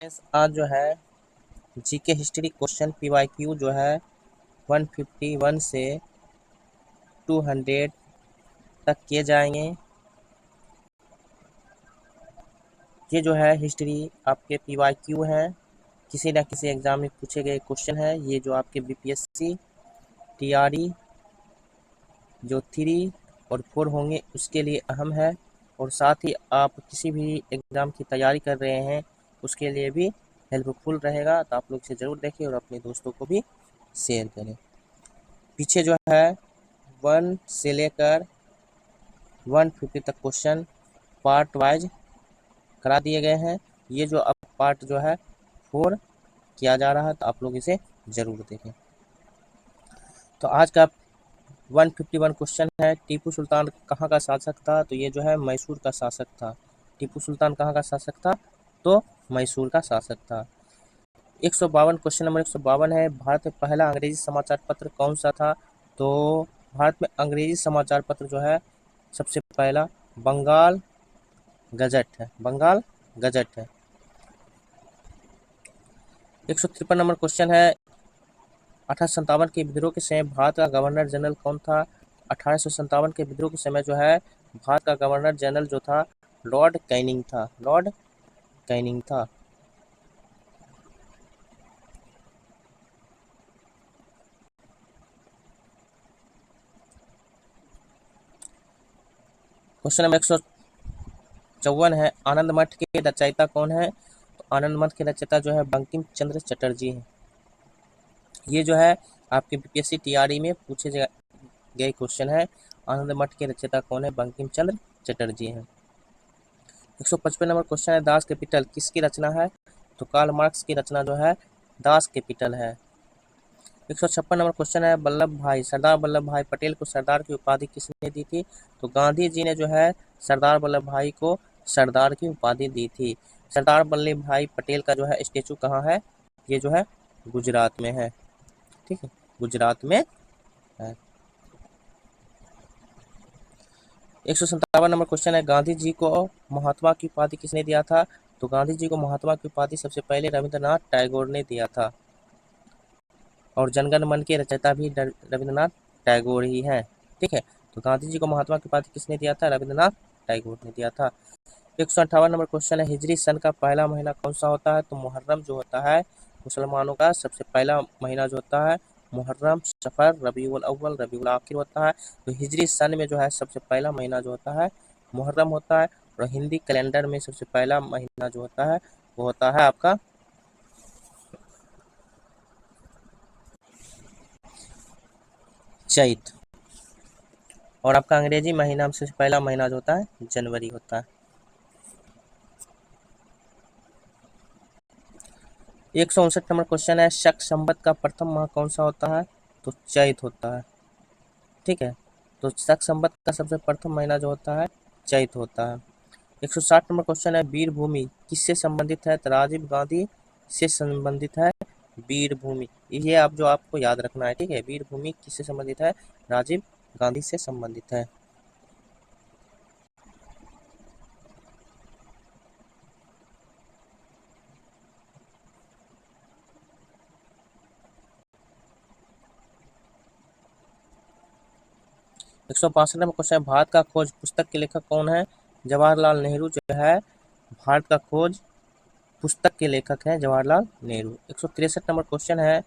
आज जो है जीके हिस्ट्री क्वेश्चन पीवाईक्यू जो है 151 से 200 तक किए जाएंगे। ये जो है हिस्ट्री आपके पीवाईक्यू हैं, किसी न किसी एग्जाम में पूछे गए क्वेश्चन है। ये जो आपके बीपीएससी टीआरई जो 3 और 4 होंगे उसके लिए अहम है, और साथ ही आप किसी भी एग्ज़ाम की तैयारी कर रहे हैं उसके लिए भी हेल्पफुल रहेगा। तो आप लोग इसे ज़रूर देखें और अपने दोस्तों को भी शेयर करें। पीछे जो है 1 से लेकर 150 तक क्वेश्चन पार्ट वाइज करा दिए गए हैं। ये जो अब पार्ट जो है 4 किया जा रहा है, तो आप लोग इसे ज़रूर देखें। तो आज का 151 क्वेश्चन है, टीपू सुल्तान कहाँ का शासक था? तो ये जो है मैसूर का शासक था। टीपू सुल्तान कहाँ का शासक था? तो मैसूर का शासक था। 152 क्वेश्चन नंबर 152 है, भारत में पहला अंग्रेजी समाचार पत्र कौन सा था? तो भारत में अंग्रेजी समाचार पत्र जो है सबसे पहला बंगाल गजट है। बंगाल गजट है। 153 नंबर क्वेश्चन है, 1857 के विद्रोह के समय भारत का गवर्नर जनरल कौन था? 1857 के विद्रोह के समय जो है भारत का गवर्नर जनरल जो था लॉर्ड कैनिंग था। लॉर्ड कैनिंग था। क्वेश्चन नंबर 154 है, आनंद मठ के रचयिता कौन है? तो आनंद मठ के रचयिता जो है बंकिम चंद्र चटर्जी हैं। ये जो है आपके बीपीएससी टीआरई में पूछे गए क्वेश्चन है। आनंद मठ के रचयिता कौन है? बंकिम चंद्र चटर्जी हैं। 155 नंबर क्वेश्चन है, दास कैपिटल किसकी रचना है? तो कार्ल मार्क्स की रचना जो है दास कैपिटल है। 156 नंबर क्वेश्चन है, सरदार वल्लभ भाई पटेल को सरदार की उपाधि किसने दी थी? तो गांधी जी ने जो है सरदार वल्लभ भाई को सरदार की उपाधि दी थी। सरदार वल्लभ भाई पटेल का जो है स्टेचू कहाँ है? ये जो है गुजरात में है। ठीक है, गुजरात में है। 157 नंबर क्वेश्चन है, गांधी जी को महात्मा की उपाधि किसने दिया था? तो गांधी जी को महात्मा की उपाधि सबसे पहले रविंद्रनाथ टैगोर ने दिया था, और जनगण मन के रचयिता भी रविंद्रनाथ टैगोर ही हैं। ठीक है, तो गांधी जी को महात्मा की उपाधि किसने दिया था? रविंद्रनाथ टैगोर ने दिया था। 158 नंबर क्वेश्चन है, हिजरी सन का पहला महीना कौन सा होता है? तो मुहर्रम जो होता है मुसलमानों का सबसे पहला महीना जो होता है मुहर्रम, सफर, रबीउल अव्वल, रबीउल आखिर होता है। तो हिजरी सन में जो है सबसे पहला महीना जो होता है मुहर्रम होता है, और हिंदी कैलेंडर में सबसे पहला महीना जो होता है वो होता है आपका चैत, और आपका अंग्रेजी महीना में सबसे पहला महीना जो होता है जनवरी होता है। 159 नंबर क्वेश्चन है, शक संवत का प्रथम माह कौन सा होता है? तो चैत होता है। ठीक है, तो शक संवत का सबसे प्रथम महीना जो होता है चैत होता है। 160 नंबर क्वेश्चन है, वीरभूमि किससे संबंधित है? तो राजीव गांधी से संबंधित है वीरभूमि। ये आप जो आपको याद रखना है। ठीक है, वीरभूमि किससे संबंधित है? राजीव गांधी से संबंधित है। 162 नंबर क्वेश्चन है, भारत का खोज पुस्तक के लेखक कौन है? जवाहरलाल नेहरू जो है भारत का खोज पुस्तक के लेखक हैं जवाहरलाल नेहरू। 163 नंबर क्वेश्चन है,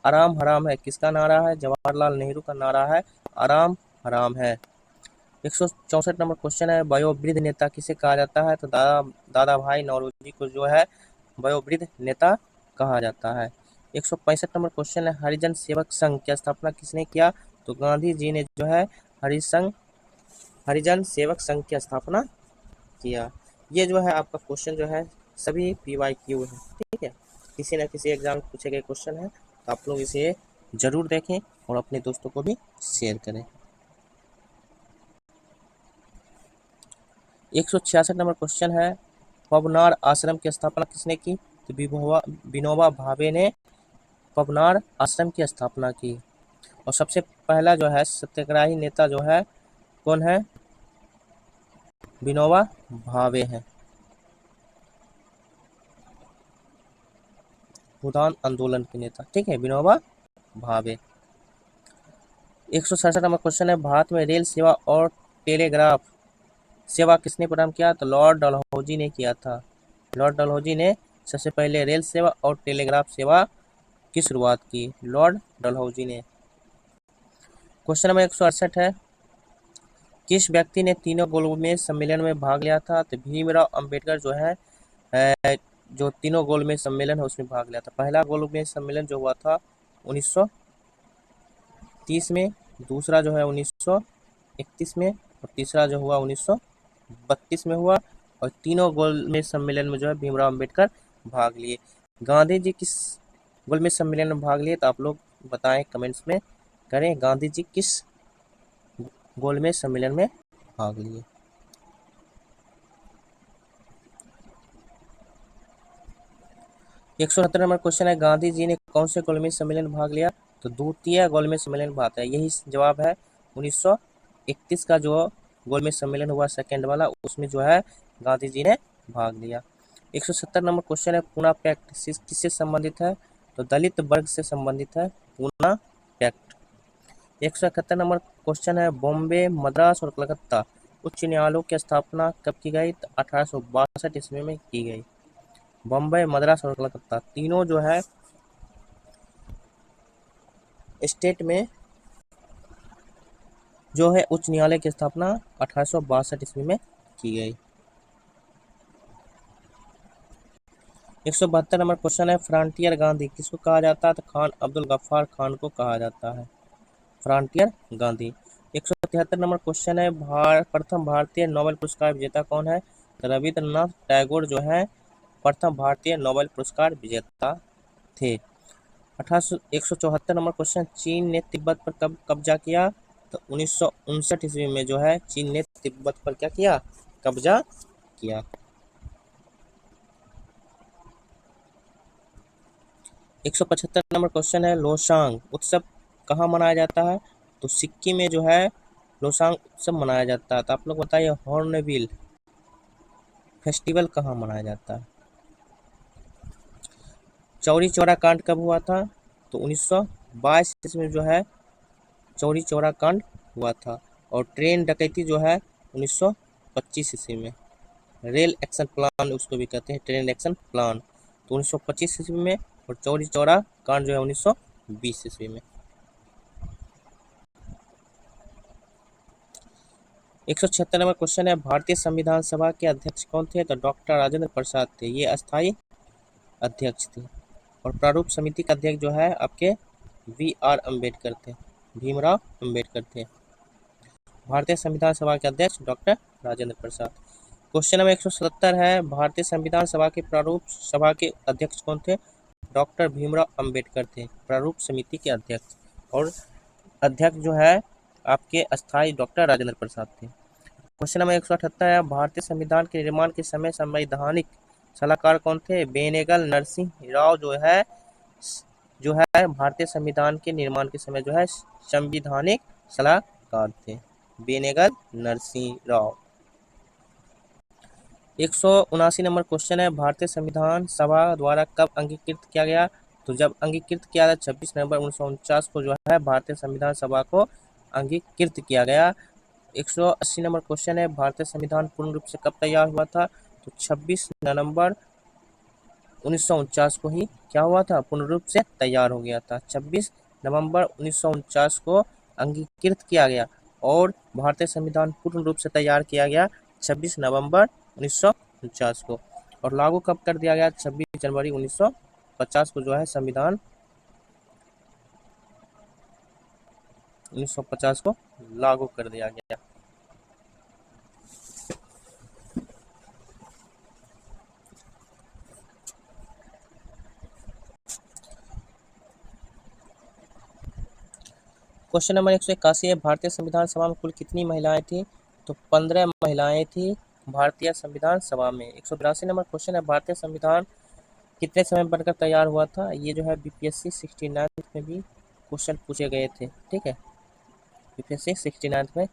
आराम हराम है किसका नारा है? जवाहरलाल नेहरू का नारा है आराम हराम है। 164 नंबर क्वेश्चन है, वयोवृद्ध नेता किसे कहा जाता है? तो दादा भाई नौरोजी को जो है वयोवृद्ध नेता कहा जाता है। 165 नंबर क्वेश्चन है, हरिजन सेवक संघ की स्थापना किसने किया? तो गांधी जी ने जो है हरिजन सेवक संघ की स्थापना किया। ये जो है आपका क्वेश्चन जो है सभी पीवाईक्यू है। ठीक है, किसी न किसी एग्जाम में पूछे गए क्वेश्चन है, तो आप लोग इसे जरूर देखें और अपने दोस्तों को भी शेयर करें। 166 नंबर क्वेश्चन है, पवनार आश्रम की स्थापना किसने की? तो विनोबा भावे ने पवनार आश्रम की स्थापना की। और सबसे पहला जो है सत्याग्रही नेता जो है कौन है? विनोबा भावे हैं। भूदान आंदोलन के नेता, ठीक है, विनोबा भावे। 167 नंबर क्वेश्चन है, भारत में रेल सेवा और टेलीग्राफ सेवा किसने प्रारंभ किया? तो लॉर्ड डलहौजी ने किया था। लॉर्ड डलहौजी ने सबसे पहले रेल सेवा और टेलीग्राफ सेवा की शुरुआत की, लॉर्ड डलहौजी ने। क्वेश्चन नंबर 168 है, किस व्यक्ति ने तीनों गोलमेज सम्मेलन में भाग लिया था? तो भीमराव अंबेडकर जो है जो तीनों गोलमेज सम्मेलन है उसमें भाग लिया था। पहला गोलमेज सम्मेलन जो हुआ था 1930 में, दूसरा जो है 1931 में, और तीसरा जो हुआ 1932 में हुआ, और तीनों गोलमेज सम्मेलन में जो है भीमराव अंबेडकर भाग लिए। गांधी जी किस गोलमेज सम्मेलन में भाग लिए? तो आप लोग बताएं, कमेंट्स में करें, गांधी जी किस गोलमेज सम्मेलन में भाग लिए। एक सौ 70 नंबर क्वेश्चन है, गांधी जी ने कौन से गोलमेज सम्मेलन में भाग लिया? तो द्वितीय गोलमेज सम्मेलन में भाग लिया, यही जवाब है। 1931 का जो गोलमेज सम्मेलन हुआ सेकेंड वाला, उसमें जो है गांधी जी ने भाग लिया। 170 नंबर क्वेश्चन है, पूना पैक्ट किससे संबंधित है? तो दलित वर्ग से संबंधित है पूना पैक्ट। 171 नंबर क्वेश्चन है, बॉम्बे, मद्रास और कलकत्ता उच्च न्यायालयों की स्थापना कब की गई? तो 1862 ईस्वी में की गई। बॉम्बे, मद्रास और कलकत्ता तीनों जो है स्टेट में जो है उच्च न्यायालय की स्थापना 1862 ईस्वी में की गई। 172 नंबर क्वेश्चन है, फ्रंटियर गांधी किसको कहा जाता है? तो खान अब्दुल गफ्फार खान को कहा जाता है फ्रंटियर गांधी। 173 नंबर क्वेश्चन है, प्रथम भारतीय नोबेल पुरस्कार विजेता कौन है? तो रविंद्रनाथ टैगोर जो है प्रथम भारतीय नोबेल पुरस्कार विजेता थे। 174 नंबर क्वेश्चन, चीन ने तिब्बत पर कब कब्जा किया? तो 1959 ईस्वी में जो है चीन ने तिब्बत पर क्या किया? कब्जा किया। 175 नंबर क्वेश्चन है, लोसांग उत्सव कहाँ मनाया जाता है? तो सिक्किम में जो है लोसांग उत्सव मनाया जाता है। तो आप लोग बताइए, हॉर्नबिल फेस्टिवल कहाँ मनाया जाता है? चौरी चौरा कांड कब हुआ था? तो 1922 ईस्वी में जो है चौरी चौरा कांड हुआ था। और ट्रेन डकैती जो है 1925 ईस्वी में। रेल एक्शन प्लान उसको भी कहते हैं, ट्रेन एक्शन प्लान, तो 1925 ईस्वी में। और चौरी चौरा कांड जो है 1920 ईस्वी में। 176 नंबर क्वेश्चन है, भारतीय संविधान सभा के अध्यक्ष कौन थे? तो डॉक्टर राजेंद्र प्रसाद थे, ये अस्थायी अध्यक्ष थे। और प्रारूप समिति का अध्यक्ष जो है आपके VR अम्बेडकर थे, भीमराव अम्बेडकर थे। भारतीय संविधान सभा के अध्यक्ष doctor Rajendra Prasad. Question number 177 है, भारतीय संविधान सभा के प्रारूप सभा के अध्यक्ष कौन थे? डॉक्टर भीमराव अम्बेडकर थे, प्रारूप समिति के अध्यक्ष। और अध्यक्ष जो है आपके अस्थायी डॉक्टर राजेंद्र प्रसाद थे। क्वेश्चन नंबर 178 है, भारतीय संविधान के निर्माण के समय संवैधानिक सलाहकार कौन थे? बेनेगल नरसिंह राव जो है भारतीय संविधान के निर्माण के समय जो है संवैधानिक सलाहकार थे, बेनेगल नरसिंह राव। 179 नंबर क्वेश्चन है, भारतीय संविधान सभा द्वारा कब अंगीकृत किया गया? तो जब अंगीकृत किया था 26 नवंबर 1949 को जो है भारतीय संविधान सभा को अंगीकृत किया गया। 180 नंबर क्वेश्चन है, भारतीय संविधान पूर्ण रूप से कब तैयार हुआ था? तो 26 नवंबर 1949 को ही क्या हुआ था? पूर्ण रूप से तैयार हो गया था। 26 नवंबर 1949 को अंगीकृत किया गया और भारतीय संविधान पूर्ण रूप से तैयार किया गया 26 नवंबर 1949 को। और लागू कब कर दिया गया? 26 जनवरी 1950 को जो है संविधान 1950 को लागू कर दिया गया। क्वेश्चन नंबर 181 है, भारतीय संविधान सभा में कुल कितनी महिलाएं थी? तो 15 महिलाएं थी भारतीय संविधान सभा में। 182 नंबर क्वेश्चन है, भारतीय संविधान कितने समय बनकर तैयार हुआ था? ये जो है BPSC 69 में भी क्वेश्चन पूछे गए थे, ठीक है। BPSC 69 में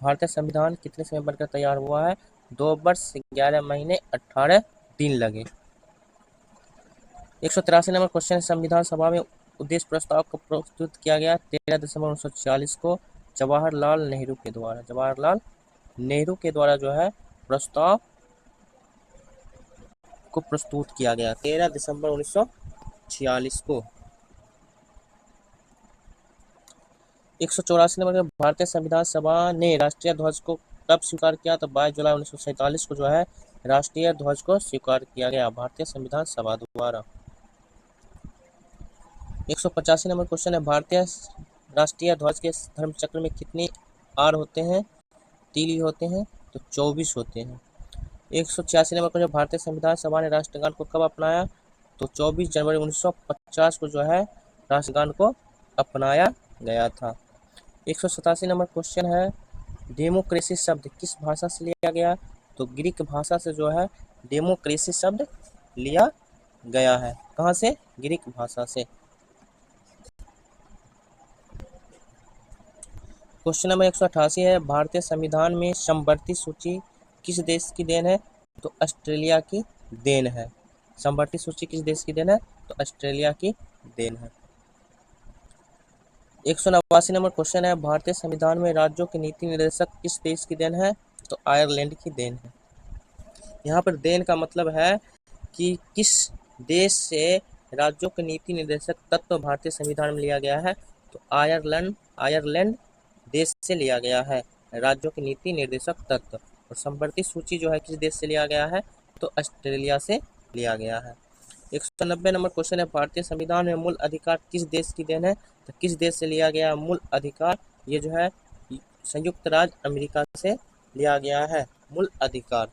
भारतीय संविधान कितने समय बनकर तैयार हुआ है? 2 वर्ष 11 महीने 18 दिन लगे। 183 नंबर क्वेश्चन, संविधान सभा में उद्देश्य प्रस्ताव को प्रस्तुत किया गया 13 दिसंबर 1946 को जवाहरलाल नेहरू के द्वारा। जवाहरलाल नेहरू के द्वारा जो है प्रस्ताव को प्रस्तुत किया गया 13 दिसंबर 1946 को। 184 नंबर में भारतीय संविधान सभा ने राष्ट्रीय ध्वज को कब स्वीकार किया? तो 22 जुलाई 1947 को जो है राष्ट्रीय ध्वज को स्वीकार किया गया भारतीय संविधान सभा द्वारा। 185 नंबर क्वेश्चन है, भारतीय राष्ट्रीय ध्वज के धर्मचक्र में कितने आर होते हैं, तीली होते हैं? तो 24 होते हैं। 186 नंबर क्वेश्चन, भारतीय संविधान सभा ने राष्ट्रगान को कब अपनाया? तो 24 जनवरी 1950 को जो है राष्ट्रगान को अपनाया गया था। 187 नंबर क्वेश्चन है, डेमोक्रेसी शब्द किस भाषा से लिया गया? तो ग्रीक भाषा से जो है डेमोक्रेसी शब्द लिया गया है। कहाँ से? ग्रीक भाषा से। क्वेश्चन नंबर 188 है, भारतीय संविधान में समवर्ती सूची किस देश की देन है? तो ऑस्ट्रेलिया की देन है। समवर्ती सूची किस देश की देन है? तो ऑस्ट्रेलिया की देन है। 189 नंबर क्वेश्चन है, भारतीय संविधान में राज्यों के नीति निर्देशक किस देश की देन है? तो आयरलैंड की देन है। यहाँ पर देन का मतलब है कि किस देश से राज्यों के नीति निर्देशक तत्व भारतीय संविधान में लिया गया है? तो आयरलैंड देश से लिया गया है राज्यों के नीति निर्देशक तत्व। और समवर्ती सूची जो है किस देश से लिया गया है? तो ऑस्ट्रेलिया से लिया गया है। 190 नंबर क्वेश्चन है, भारतीय संविधान में मूल अधिकार किस देश की देन है? तो किस देश से लिया गया मूल अधिकार? ये जो है संयुक्त राज्य अमेरिका से लिया गया है मूल अधिकार।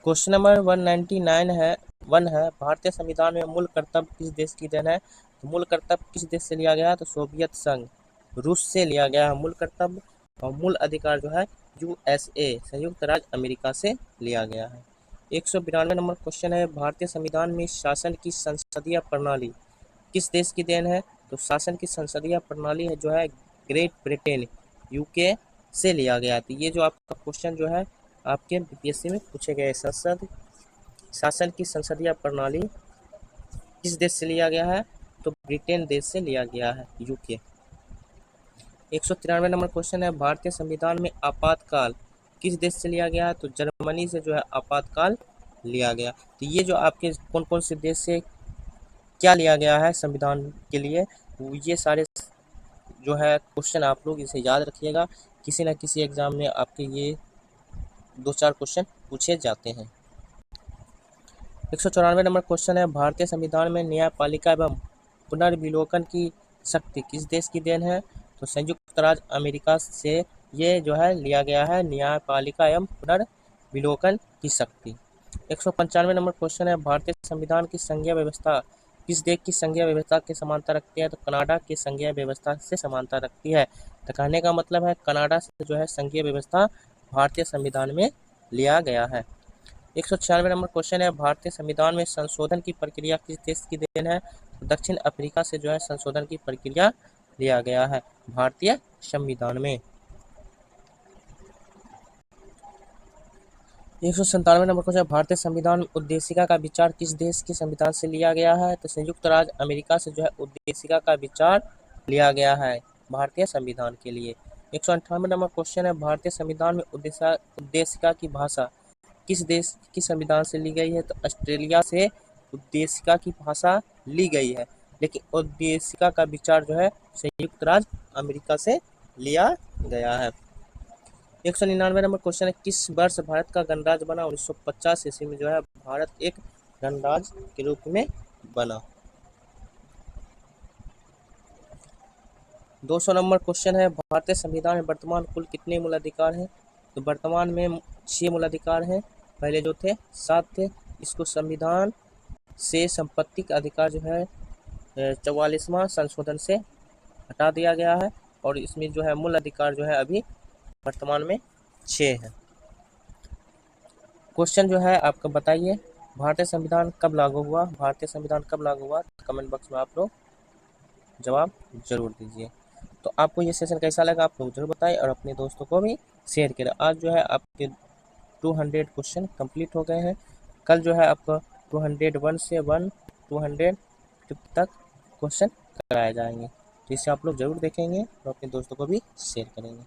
क्वेश्चन नंबर 199 है, भारतीय संविधान में मूल कर्तव्य किस देश की देन है? तो मूल कर्तव्य किस देश से लिया गया है? तो सोवियत संघ रूस से लिया गया है मूल कर्तव्य। और मूल अधिकार जो है यूएसए संयुक्त राज्य अमेरिका से लिया गया है। 192 नंबर क्वेश्चन है, भारतीय संविधान में शासन की संसदीय प्रणाली किस देश की देन है? तो शासन की संसदीय प्रणाली है जो है ग्रेट ब्रिटेन यूके से लिया गया था। ये जो आपका क्वेश्चन जो है आपके बीपीएससी में पूछे गए, शासन की संसदीय प्रणाली किस देश से लिया गया है? तो ब्रिटेन देश से लिया गया है, यूके। 193 नंबर क्वेश्चन है, भारतीय संविधान में आपातकाल किस देश से लिया गया है? तो जर्मनी से जो है आपातकाल लिया गया। तो ये जो आपके कौन कौन से देश से क्या लिया गया है संविधान के लिए, ये सारे जो है क्वेश्चन आप लोग इसे याद रखिएगा। किसी न किसी एग्जाम में आपके ये 2-4 क्वेश्चन पूछे जाते हैं। 194 नंबर क्वेश्चन है, भारतीय संविधान में न्यायपालिका एवं पुनर्विलोकन की शक्ति किस देश की देन है? तो संयुक्त राज्य अमेरिका से ये जो है लिया गया है न्यायपालिका एवं पुनर्विलोकन की शक्ति। 195 नंबर क्वेश्चन है, भारतीय संविधान की संघीय व्यवस्था किस देश की संघीय व्यवस्था के समानता रखती है? तो कनाडा की संघीय व्यवस्था से समानता रखती है। तो कहने का मतलब है कनाडा से जो है संघीय व्यवस्था भारतीय संविधान में लिया गया है। 196 नंबर क्वेश्चन है, भारतीय संविधान में संशोधन की प्रक्रिया किस देश की देन है? तो दक्षिण अफ्रीका से जो है संशोधन की प्रक्रिया लिया गया है भारतीय संविधान में। 197 नंबर क्वेश्चन, भारतीय संविधान में उद्देशिका का विचार किस देश के संविधान से लिया गया है? तो संयुक्त राज्य अमेरिका से जो है उद्देशिका का विचार लिया गया है भारतीय संविधान के लिए। 198 नंबर क्वेश्चन है, भारतीय संविधान में उद्देशिका की भाषा किस देश की संविधान से ली गई है? तो ऑस्ट्रेलिया से उद्देशिका की भाषा ली गई है, लेकिन उद्देशिका का विचार जो है संयुक्त राज्य अमेरिका से लिया गया है। 199 नंबर क्वेश्चन है, किस वर्ष भारत का गणराज्य बना? 1950 ईस्वी में जो है भारत एक गणराज्य के रूप में बना। 200 नंबर क्वेश्चन है, भारतीय संविधान में वर्तमान कुल कितने मूल अधिकार हैं? तो वर्तमान में 6 मूल अधिकार हैं, पहले जो थे 7 थे। इसको संविधान से संपत्ति का अधिकार जो है 44वां संशोधन से हटा दिया गया है, और इसमें जो है मूल अधिकार जो है अभी वर्तमान में 6 है। क्वेश्चन जो है आपका बताइए, भारतीय संविधान कब लागू हुआ? भारतीय संविधान कब लागू हुआ? कमेंट बॉक्स में आप लोग जवाब जरूर दीजिए। तो आपको ये सेशन कैसा लगा आप लोग जरूर बताएं, और अपने दोस्तों को भी शेयर करें। आज जो है आपके 200 क्वेश्चन कंप्लीट हो गए हैं। कल जो है आपको 201 से 200 तक क्वेश्चन कराए जाएंगे, तो इसे आप लोग ज़रूर देखेंगे और अपने दोस्तों को भी शेयर करेंगे।